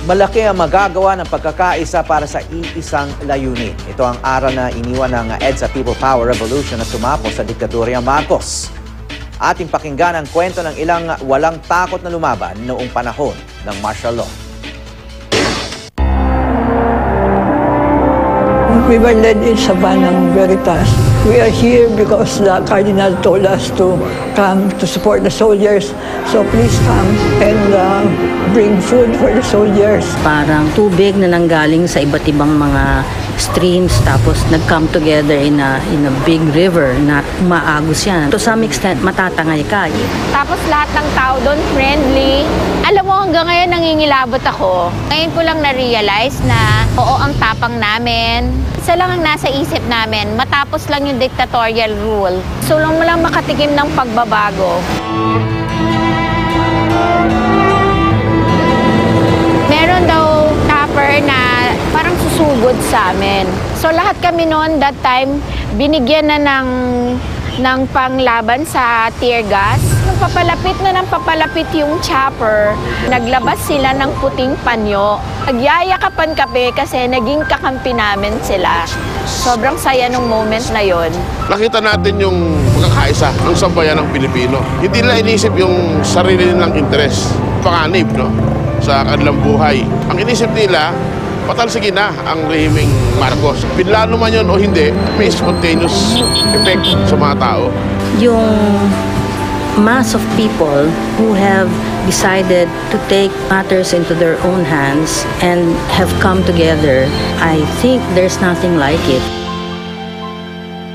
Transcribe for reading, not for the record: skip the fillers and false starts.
Malaki ang magagawa ng pagkakaisa para sa iisang layunin. Ito ang aral na iniwan ng EDSA People Power Revolution na sumapo sa diktadoryang Marcos. Ating pakinggan ang kwento ng ilang walang takot na lumaban noong panahon ng martial law. We were led in Sabanang Veritas. We are here because the Cardinal told us to come to support the soldiers. So please come and bring food for the soldiers. Parang tubig na nanggaling sa iba't ibang mga streams, tapos nag-come together in a big river na umaagos yan. To some extent, matatangay ka. Tapos lahat ng tao doon friendly. Alam mo, hanggang ngayon nangingilabot ako. Ngayon ko lang na-realize na oo, ang tapang namin. Isa lang ang nasa isip namin, matapos lang yung dictatorial rule. So lang mo lang makatikim ng pagbabago. Meron daw topper na parang susugod sa amin. So lahat kami noon, that time, binigyan na ng panglaban sa tear gas. Nung papalapit yung chopper, naglabas sila ng puting panyo. Nagyayakapan kami kasi naging kakampi namin sila. Sobrang saya nung moment na yon. Nakita natin yung pagkakaisa ng sambayan ng Pilipino. Hindi nila inisip yung sarili nilang interes, panganib, no, sa kanilang buhay. Ang inisip nila, patalsigin na ang rehimeng Marcos. Pinlano man yun o hindi, may spontaneous effect sa mga tao. Yung mass of people who have decided to take matters into their own hands and have come together, I think there's nothing like it.